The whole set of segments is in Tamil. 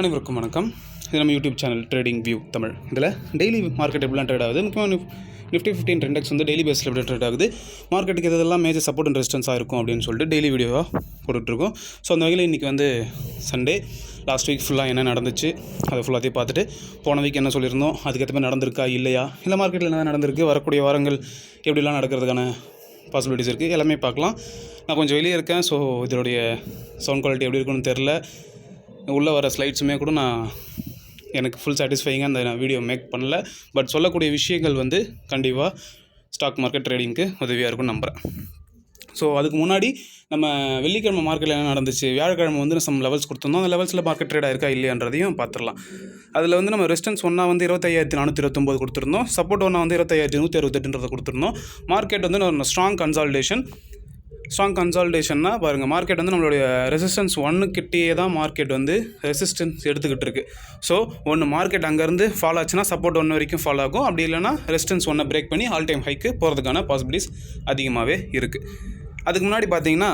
அனைவருக்கும் வணக்கம். இது நம்ம YouTube channel trading view Tamil. இதில் டெய்லி மார்க்கெட் எப்படிலாம் ட்ரேட் ஆகுது, முக்கியமாக நிஃப்டி 15 இண்டெக்ஸ் வந்து டெய்லி பேஸில் எப்படி ட்ரேட் ஆகுது, மார்க்கெட்டுக்கு இதெல்லாம் மேஜர் சப்போர்ட் அண்ட் ரெசிஸ்டன்ஸாக இருக்கும் அப்படின்னு சொல்லிட்டு டெய்லி வீடியோவாக போட்டுட்ருக்கோம். ஸோ அந்த வகையில் இன்றைக்கி வந்து சண்டே, லாஸ்ட் வீக் ஃபுல்லாக என்ன நடந்துச்சு அதை ஃபுல்லாத்தையும் பார்த்துட்டு, போன வீக் என்ன சொல்லியிருந்தோம், அதுக்கேற்ற மாதிரி நடந்திருக்கா இல்லையா, இல்லை மார்க்கெட்டில் என்ன நடந்திருக்கு, வரக்கூடிய வாரங்கள் எப்படிலாம் நடக்கிறதுக்கான பாசிபிலிட்டிஸ் இருக்குது, எல்லாமே பார்க்கலாம். நான் கொஞ்சம் வெளியே இருக்கேன், ஸோ இதோடைய சவுண்ட் குவாலிட்டி எப்படி இருக்குன்னு தெரில. உள்ளே வர ஸ்லைட்ஸுமே கூட எனக்கு ஃபுல் சாட்டிஸ்ஃபைங்காக அந்த வீடியோ மேக் பண்ணல. பட் சொல்லக்கூடிய விஷயங்கள் வந்து கண்டிப்பாக ஸ்டாக் மார்க்கெட் ட்ரேடிங்க்கு உதவியாக இருக்கும்னு நம்புகிறேன். ஸோ அதுக்கு முன்னாடி நம்ம வெள்ளிக்கிழமை மார்க்கெட்டில் என்ன நடந்துச்சு, வியாழக்கிழமை வந்து நம்ம லெவல்ஸ் கொடுத்துருந்தோம். அந்த லெவல்ஸில் மார்க்கெட் ட்ரேட் ஆயிருக்கா இல்லையான்றதையும் பார்த்துடலாம். அதில் வந்து நம்ம ரெசிஸ்டன்ஸ் ஒன்றா வந்து 25,429 கொடுத்துருந்தோம், சப்போர்ட் ஒன்றா வந்து 25,168 கொடுத்துருந்தோம். மார்க்கெட் வந்து ஒரு ஸ்ட்ராங் கன்சால்டேஷன்னா பாருங்கள், மார்க்கெட் வந்து நம்மளுடைய ரெசிஸ்டன்ஸ் 1 கிட்டேயே தான் மார்க்கெட் வந்து ரெசிஸ்டன்ஸ் எடுத்துக்கிட்டு இருக்குது. ஸோ ஒன்று மார்க்கெட் அங்கேருந்து ஃபாலோ ஆச்சுன்னா சப்போர்ட் 1 வரைக்கும் ஃபாலோ ஆகும், அப்படி இல்லைனா ரெசிஸ்டன்ஸ் 1 பிரேக் பண்ணி ஆல் டைம் ஹைக்கு போகிறதுக்கான பாசிபிலிட்டிஸ் அதிகமாகவே இருக்குது. அதுக்கு முன்னாடி பார்த்தீங்கன்னா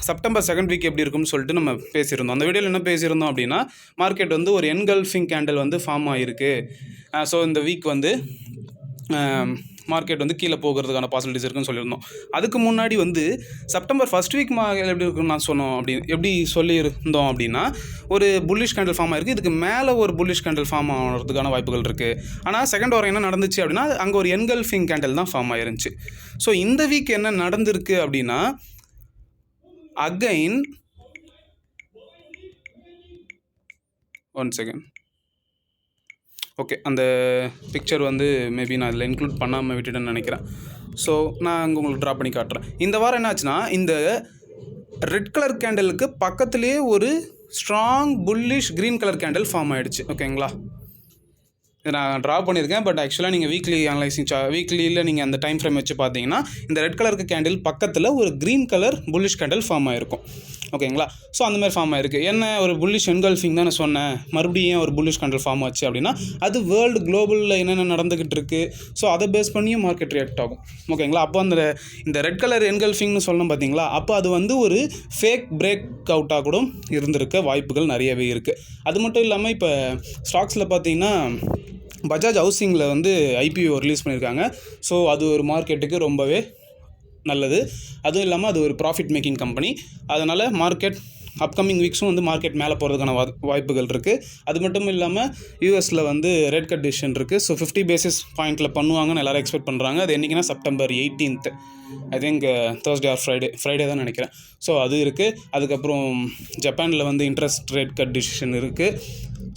செப்டம்பர் 2nd வீக் எப்படி இருக்கும்னு சொல்லிட்டு நம்ம பேசியிருந்தோம். அந்த வீடியோவில் என்ன பேசியிருந்தோம் அப்படின்னா, மார்க்கெட் வந்து ஒரு என்கல்ஃபிங் கேண்டில் வந்து ஃபார்ம் ஆகிருக்கு. ஸோ இந்த வீக் வந்து மார்க்கெட் வந்து கீழே போகிறதுக்கான பாசிபிலிட்டிஸ் இருக்குன்னு சொல்லியிருந்தோம். அதுக்கு முன்னாடி வந்து செப்டம்பர் 1st வீக் எப்படி இருக்குன்னு நான் சொன்னோம் எப்படி சொல்லியிருந்தோம் அப்படின்னா, ஒரு புல்லிஷ் கேண்டில் ஃபார்ம் ஆகிருக்கு, இதுக்கு மேலே ஒரு புல்லிஷ் கேண்டில் ஃபார்ம் ஆகிறதுக்கான வாய்ப்புகள் இருக்குது. ஆனால் செகண்ட் வாரம் என்ன நடந்துச்சு அப்படின்னா, அங்கே ஒரு என்கல்ஃபிங் கேண்டில் தான் ஃபார்ம் ஆயிருந்துச்சு. ஸோ இந்த வீக் என்ன நடந்திருக்கு அப்படின்னா, அகைன் ஒன் செகண்ட், ஓகே, அந்த பிக்சர் வந்து மேபி நான் இதில் இன்க்ளூட் பண்ணாமல் விட்டுட்டேன்னு நினைக்கிறேன். ஸோ நான் அங்கே உங்களுக்கு ட்ரா பண்ணி காட்டுறேன். இந்த வாரம் என்ன ஆச்சுன்னா, இந்த ரெட் கலர் கேண்டலுக்கு பக்கத்துலேயே ஒரு strong bullish green colour candle form ஆகிடுச்சு. ஓகேங்களா, இதை நான் ட்ரா பண்ணியிருக்கேன். பட் ஆக்சுவலாக நீங்கள் வீக்லி அனலைசிங் வீக்லியில் நீங்கள் அந்த டைம் ஃப்ரேம் வச்சு பார்த்தீங்கன்னா, இந்த ரெட் கலருக்கு கேண்டில் பக்கத்தில் ஒரு green colour bullish candle form ஆகிருக்கும். ஓகேங்களா, ஸோ அந்த மாதிரி ஃபார்ம் ஆகிருக்கு. என்ன ஒரு புல்லிஷ் என்கல்ஃபிங் தான் நான் சொன்னேன், மறுபடியும் ஏன் ஒரு புல்லிஷ் கேண்டில் ஃபார்ம் ஆச்சு அப்படின்னா, அது வேர்ல்டு குளோபலில் என்னென்ன நடந்துக்கிட்டு இருக்குது, ஸோ அதை பேஸ் பண்ணியும் மார்க்கெட் ரியாக்ட் ஆகும். ஓகேங்களா, அப்போ இந்த ரெட் கலர் என்கல்ஃபிங்னு சொல்லணும் பார்த்தீங்களா, அப்போ அது வந்து ஒரு ஃபேக் பிரேக் அவுட்டாக கூட இருந்திருக்க வாய்ப்புகள் நிறையவே இருக்குது. அது மட்டும் இல்லாமல் இப்போ ஸ்டாக்ஸில் பார்த்தீங்கன்னா, பஜாஜ் ஹவுசிங்கில் வந்து ஐபிஓ ரிலீஸ் பண்ணியிருக்காங்க. ஸோ அது ஒரு மார்க்கெட்டுக்கு ரொம்பவே நல்லது. அதுவும் இல்லாமல் அது ஒரு ப்ராஃபிட் மேக்கிங் கம்பெனி. அதனால் மார்க்கெட் அப்கமிங் வீக்ஸும் வந்து மார்க்கெட் மேலே போகிறதுக்கான வாய்ப்புகள் இருக்குது. அது மட்டும் இல்லாமல் யூஎஸில் வந்து ரேட் கட் டிசிஷன் இருக்குது. ஸோ 50 பேசிஸ் பாயிண்ட்டில் பண்ணுவாங்கன்னு எல்லோரும் எக்ஸ்பெக்ட் பண்ணுறாங்க. அது என்றைக்குன்னா September 18th, I think Thursday or Friday தான் நினைக்கிறேன். ஸோ அது இருக்குது. அதுக்கப்புறம் ஜப்பானில் வந்து இன்ட்ரெஸ்ட் ரேட் கட் டிசிஷன் இருக்குது.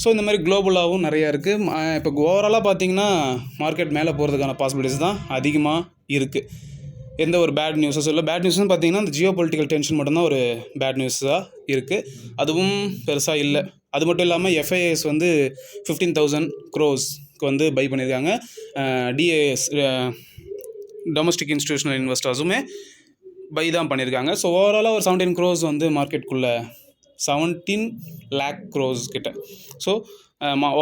ஸோ இந்த மாதிரி குளோபலாகவும் நிறையா இருக்குது. இப்போ ஓவராலாக பார்த்தீங்கன்னா மார்க்கெட் மேலே போகிறதுக்கான பாசிபிலிட்டிஸ் தான் அதிகமாக இருக்குது. எந்த ஒரு பேட் நியூஸும் இல்லை. பேட் நியூஸ்னு பார்த்தீங்கன்னா, இந்த ஜியோ பொலிட்டிக்கல் டென்ஷன் மட்டும்தான் ஒரு பேட் நியூஸாக இருக்குது. அதுவும் பெருசாக இல்லை. அது மட்டும் இல்லாமல் எஃப்ஐஎஸ் வந்து 15,000 crores வந்து பை பண்ணியிருக்காங்க. டிஏஎஸ் டொமஸ்டிக் இன்ஸ்டிடியூஷனல் இன்வெஸ்டர்ஸுமே பை தான் பண்ணியிருக்காங்க. ஸோ ஓவராலாக ஒரு 17 crores வந்து மார்க்கெட்டுக்குள்ளே 17 lakh crores கிட்ட. ஸோ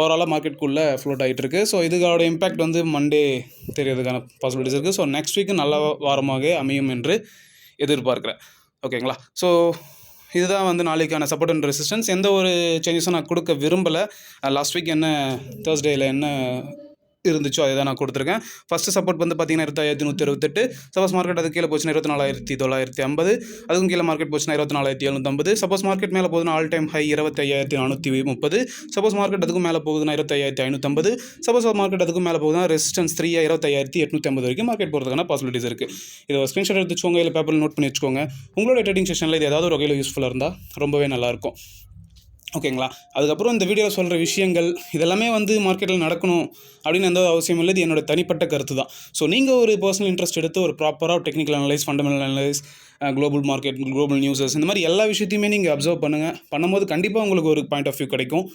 ஓவராலாக மார்க்கெட்டுக்குள்ளே ஃப்ளோட் ஆகிட்டு இருக்குது. ஸோ இதுக்கான இம்பேக்ட் வந்து மண்டே தெரியறதுக்கான பாசிபிலிட்டிஸ் இருக்குது. ஸோ நெக்ஸ்ட் வீக்கு நல்ல வாரமாக அமையும் என்று எதிர்பார்க்குறேன். ஓகேங்களா, ஸோ இதுதான் வந்து நாளைக்கான சப்போர்ட் அண்ட் ரெசிஸ்டன்ஸ். எந்த ஒரு சேஞ்சஸும் நான் கொடுக்க விரும்பலை. லாஸ்ட் வீக் என்ன தேர்ஸ்டேயில் என்ன இருந்துச்சோ அதை தான் நான் கொடுத்துருக்கேன். ஃபஸ்ட்டு சப்போர்ட் வந்து பார்த்தீங்கன்னா 25,168. சப்போஸ் மார்க்கெட் அது கீழே போச்சுன்னா 24,950. அதுக்கும் கீழே மார்க்கெட் போச்சுன்னா 24,750. சப்போஸ் மார்க்கெட் மேலே போகுதுன்னா all time high 25,430. Suppose market அதுக்கும் மேலே போகுதுன்னா 25,550. சப்போஸ் மார்க்கெட் அதுக்கும் மேலே போகுதுன்னா ரெசிஸ்டன்ஸ் 3 25,850 வரைக்கும் மார்க்கெட் போகிறதுக்கான பாசிபிலிட்டிஸ் இருக்குது. இதை ஸ்க்ரீன்ஷாட் எடுத்து வச்சுக்கோங்க, இல்லை பேப்பரில் நோட் பண்ணி வச்சுக்கோங்க. உங்களோட ட்ரேடிங் செஷனில் இது ஏதாவது ஒரு வகையில் யூஸ்ஃபுல்லாக இருந்தால் ரொம்பவே நல்லாயிருக்கும். ஓகேங்களா, அதுக்கப்புறம் இந்த வீடியோவில் சொல்கிற விஷயங்கள் இதெல்லாமே வந்து மார்க்கெட்டில் நடக்கணும் அப்படின்னு எந்த அவசியம் இல்லை. இது என்னோட தனிப்பட்ட கருத்து தான். ஸோ நீங்கள் ஒரு பர்சனல் இன்ட்ரெஸ்ட் எடுத்து ஒரு ப்ராப்பராக technical analyse, fundamental analyse, global market, global newses, இந்த மாதிரி எல்லா விஷயத்தையுமே நீங்கள் அப்சர்வ் பண்ணும்போது கண்டிப்பாக உங்களுக்கு ஒரு பாயிண்ட் ஆஃப் வியூ கிடைக்கும்.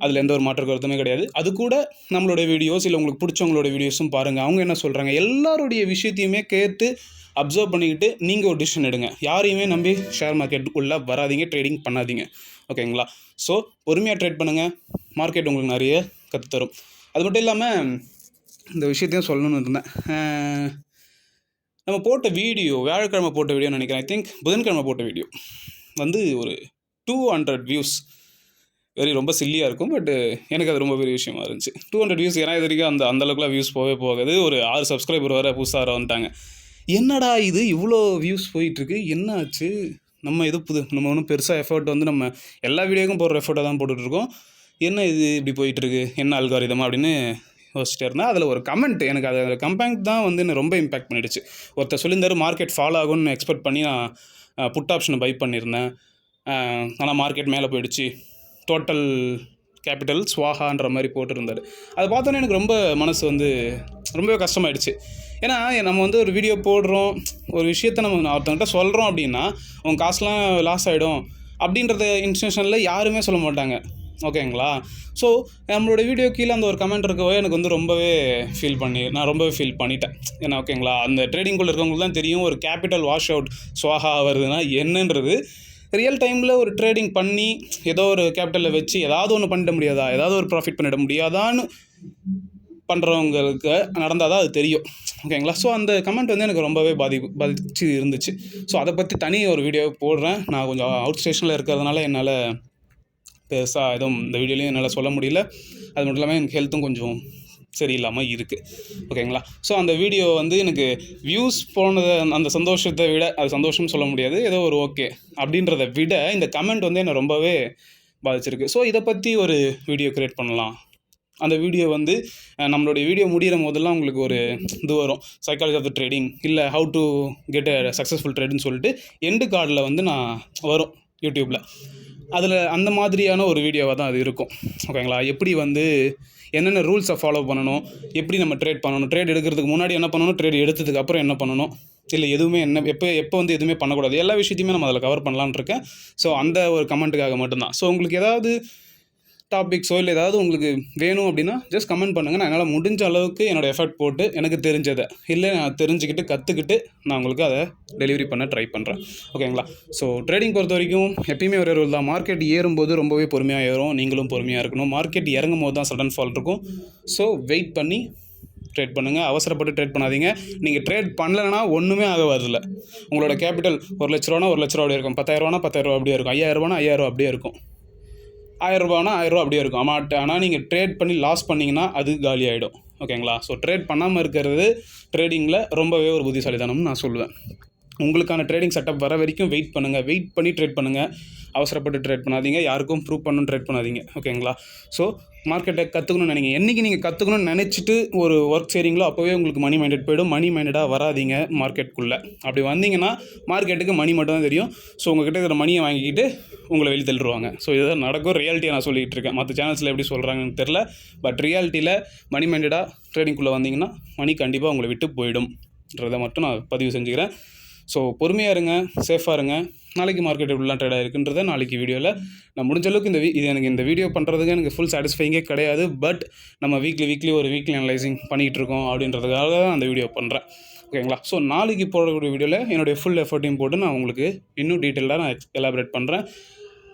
அதில் எந்த ஒரு மாற்று கருத்துமே கிடையாது. அது கூட நம்மளுடைய வீடியோஸ், இல்லை உங்களுக்கு பிடிச்சவங்களோட வீடியோஸும் பாருங்கள், அவங்க என்ன சொல்கிறாங்க, எல்லாருடைய விஷயத்தையுமே கேட்டு அப்சர்வ் பண்ணிக்கிட்டு நீங்கள் ஒரு டிசிஷன் எடுங்க. யாரையுமே நம்பி ஷேர் மார்க்கெட்டுக்குள்ளே வராதிங்க, ட்ரேடிங் பண்ணாதீங்க. ஓகேங்களா, ஸோ பொறுமையாக ட்ரேட் பண்ணுங்கள், மார்க்கெட் உங்களுக்கு நிறைய கற்றுத்தரும். அது மட்டும் இல்லாமல் இந்த விஷயத்தையும் சொல்லணும்னு இருந்தேன். நம்ம போட்ட வீடியோ வியாழக்கிழமை போட்ட வீடியோன்னு நினைக்கிறேன். ஐ திங்க் புதன்கிழமை போட்ட வீடியோ வந்து ஒரு 200 views ரொம்ப சில்லியாக இருக்கும். பட் எனக்கு அது ரொம்ப பெரிய விஷயமா இருந்துச்சு. 200 வியூஸ், ஏன்னா இது வரைக்கும் அந்த அளவுக்குலாம் வியூஸ் போகாது. ஒரு 6 சப்ஸ்கிரைபர் வேறு புதுசாக வேறு வந்துட்டாங்க. என்னடா இது இவ்வளோ வியூஸ் போயிட்டுருக்கு, என்ன ஆச்சு? நம்ம நம்ம ஒன்றும் பெருசாக எஃபர்ட் வந்து நம்ம எல்லா வீடியோக்கும் போடுற எஃபர்ட்டை தான் போட்டுட்ருக்கோம். என்ன இது இப்படி போயிட்டுருக்கு, என்ன அல்காரிதம் அப்படின்னு யோசிச்சிட்டே இருந்தேன். அதில் ஒரு கமெண்ட், எனக்கு அது கமெண்ட் தான் வந்து என்ன ரொம்ப இம்பாக்ட் பண்ணிடுச்சு. ஒருத்தர் சொல்லியிருந்தாரு மார்க்கெட் ஃபாலோ ஆகும்னு எக்ஸ்பெக்ட் பண்ணி நான் புட் ஆப்ஷனை பை பண்ணியிருந்தேன். ஆனால் மார்க்கெட் மேலே போயிடுச்சு, டோட்டல் கேபிட்டல் ஸ்வாஹான்ற மாதிரி போட்டிருந்தார். அதை பார்த்தோன்னே எனக்கு ரொம்ப மனசு வந்து ரொம்பவே கஷ்டமாயிடுச்சு. ஏன்னா நம்ம வந்து ஒரு வீடியோ போடுறோம், ஒரு விஷயத்தை நம்ம ஒருத்தங்கிட்ட சொல்கிறோம் அப்படின்னா உங்கள் காசுலாம் லாஸ் ஆகிடும் அப்படின்றத இன்ஸ்டியூஷனில் யாருமே சொல்ல மாட்டாங்க. ஓகேங்களா? ஸோ நம்மளோட வீடியோ கீழே அந்த ஒரு கமெண்ட் இருக்கவே எனக்கு வந்து நான் ரொம்பவே ஃபீல் பண்ணிட்டேன். ஏன்னா ஓகேங்களா, அந்த ட்ரேடிங்குள்ளே இருக்கவங்களுக்கு தான் தெரியும் ஒரு கேபிட்டல் வாஷ் அவுட் ஸ்வாஹா வருதுன்னா என்னன்றது. ரியல் டைமில் ஒரு ட்ரேடிங் பண்ணி ஏதோ ஒரு கேபிட்டலில் வச்சு ஏதாவது ஒன்று பண்ணிட முடியாதா, ஏதாவது ஒரு ப்ராஃபிட் பண்ணிட முடியாதான்னு பண்ணுறவங்களுக்கு நடந்தால் தான் அது தெரியும். ஓகேங்களா? ஸோ அந்த கமெண்ட் வந்து எனக்கு ரொம்பவே பாதிச்சு இருந்துச்சு. ஸோ அதை பற்றி தனி ஒரு வீடியோ போடுறேன். நான் கொஞ்சம் அவுட் ஸ்டேஷனில் இருக்கிறதுனால என்னால் பெருசாக எதுவும் இந்த வீடியோலையும் என்னால் சொல்ல முடியல. அது மட்டும் இல்லாமல் எனக்கு ஹெல்த்தும் கொஞ்சம் சரியில்லாமல் இருக்குது. ஓகேங்களா? ஸோ அந்த வீடியோ வந்து எனக்கு வியூஸ் போனதை அந்த சந்தோஷத்தை விட, அது சந்தோஷம்னு சொல்ல முடியாது, ஏதோ ஒரு ஓகே அப்படின்றத விட இந்த கமெண்ட் வந்து என்னை ரொம்பவே பாதிச்சிருக்கு. ஸோ இதை பற்றி ஒரு வீடியோ க்ரியேட் பண்ணலாம். அந்த வீடியோ வந்து நம்மளுடைய வீடியோ முடிகிற போதெல்லாம் உங்களுக்கு ஒரு இது வரும், சைக்காலஜி ஆஃப் த ட்ரேடிங், இல்லை how to get a successful ட்ரேடுன்னு சொல்லிட்டு எண்டு கார்டில் வந்து நான் வரும் யூடியூப்பில். அதில் அந்த மாதிரியான ஒரு வீடியோவாக தான் அது இருக்கும். ஓகேங்களா? எப்படி வந்து என்னென்ன ரூல்ஸை ஃபாலோ பண்ணணும், எப்படி நம்ம ட்ரேட் பண்ணணும், ட்ரேட் எடுக்கிறதுக்கு முன்னாடி என்ன பண்ணணும், ட்ரேட் எடுத்ததுக்கு அப்புறம் என்ன பண்ணணும், இல்லை எதுவுமே எப்போ வந்து எதுவுமே பண்ணக்கூடாது, எல்லா விஷயத்தையுமே நம்ம அதில் கவர் பண்ணலான்னு இருக்கேன். ஸோ அந்த ஒரு கமெண்ட்டுக்காக மட்டும்தான். ஸோ உங்களுக்கு ஏதாவது டாபிக்ஸோ இல்லை ஏதாவது உங்களுக்கு வேணும் அப்படின்னா ஜஸ்ட் கமெண்ட் பண்ணுங்கள். நான் என்னால் முடிஞ்ச அளவுக்கு என்னோடய எஃபர்ட் போட்டு எனக்கு தெரிஞ்சதை, இல்லை நான் தெரிஞ்சுக்கிட்டு கற்றுக்கிட்டு நான் உங்களுக்கு அதை டெலிவரி பண்ண ட்ரை பண்ணுறேன். ஓகேங்களா? ஸோ ட்ரேடிங் பொறுத்த வரைக்கும் எப்பயுமே ஒரே ரூல் தான். மார்க்கெட் ஏறும்போது ரொம்பவே பொறுமையாக ஏறும், நீங்களும் பொறுமையாக இருக்கணும். மார்க்கெட் இறங்கும் போது தான் சடன் ஃபால் இருக்கும். ஸோ வெயிட் பண்ணி ட்ரேட் பண்ணுங்கள், அவசரப்பட்டு ட்ரேட் பண்ணாதீங்க. நீங்கள் ட்ரேட் பண்ணலைன்னா ஒன்றுமே ஆகாதில்ல. உங்களோட கேபிட்டல் 1 லட்ச ரூபானா 1 லட்ச ரூபா அப்படியே இருக்கும், 10,000 10,000 அப்படியே இருக்கும், 5,000 5,000 அப்படியே இருக்கும், 1,000 ரூபானா 1,000 அப்படியே இருக்கும். ஆனால் நீங்கள் ட்ரேட் பண்ணி லாஸ் பண்ணிங்கன்னா அது காலி ஆகிடும். ஓகேங்களா? ஸோ ட்ரேட் பண்ணாமல் இருக்கிறது ட்ரேடிங்கில் ரொம்பவே ஒரு புத்திசாலித்தனம்னு நான் சொல்லுவேன். உங்களுக்கான ட்ரேடிங் செட்டப் வர வரைக்கும் வெயிட் பண்ணுங்கள், வெயிட் பண்ணி ட்ரேட் பண்ணுங்கள். அவசரப்பட்டு ட்ரேட் பண்ணாதீங்க, யாருக்கும் ப்ரூவ் பண்ணணும்னு ட்ரேட் பண்ணாதீங்க. ஓகேங்களா? ஸோ மார்க்கெட்டை கற்றுக்கணும்னு நினைங்க. என்றைக்கு நீங்கள் கற்றுக்கணும்னு நினச்சிட்டு ஒரு ஒர்க் செய்கிறீங்களோ அப்போவே உங்களுக்கு மணி மைண்டட் போய்டும். மணி மைண்டடாக வராதிங்க மார்க்கெட்டுக்குள்ளே. அப்படி வந்தீங்கன்னா மார்க்கெட்டுக்கு மணி மட்டும் தான் தெரியும். ஸோ உங்கள்கிட்ட இருக்கிற மணியை வாங்கிக்கிட்டு உங்களை வெளியே தள்ளிடுவாங்க. ஸோ இதுதான் நடக்கும். ரியாலிட்டியை நான் சொல்லிகிட்டு இருக்கேன். மற்ற சேனல்ஸில் எப்படி சொல்கிறாங்கன்னு தெரில. பட் ரியாலிட்டியில் மணி மைண்டடாக ட்ரேடிங்குள்ளே வந்தீங்கன்னா மணி கண்டிப்பாக உங்களை விட்டு போயிடும்ன்றதை மட்டும் நான் பதிவு செஞ்சுக்கிறேன். ஸோ பொறுமையாக இருங்க, சேஃபாக இருங்க. நாளைக்கு மார்க்கெட் எப்படிலாம் ட்ரேட் ஆகிருக்குன்றதை நாளைக்கு வீடியோவில் நான் முடிஞ்ச அளவுக்கு எனக்கு இந்த வீடியோ பண்ணுறதுக்கு எனக்கு ஃபுல் சாட்டிஸ்ஃபைங்கே கிடையாது. பட் நம்ம வீக்லி ஒரு வீக்லி அனலைசிங் பண்ணிகிட்டு இருக்கோம் அப்படின்றதுக்காக தான் அந்த வீடியோ பண்ணுறேன். ஓகேங்களா? ஸோ நாளைக்கு போடக்கூடிய வீடியோவில் என்னுடைய ஃபுல் எஃபர்ட்டையும் போட்டு நான் உங்களுக்கு இன்னும் டீட்டெயிலாக நான் எலாபரேட் பண்ணுறேன்.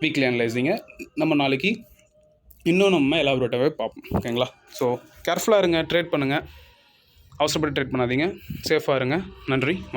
வீக்லி அனலைசிங்கை நம்ம நாளைக்கு நம்ம எலாபரேட்டாகவே பார்ப்போம். ஓகேங்களா? ஸோ கேர்ஃபுல்லாக இருங்க, ட்ரேட் பண்ணுங்கள், அவசரப்பட்டு ட்ரேட் பண்ணாதீங்க, சேஃபாக இருங்க. நன்றி.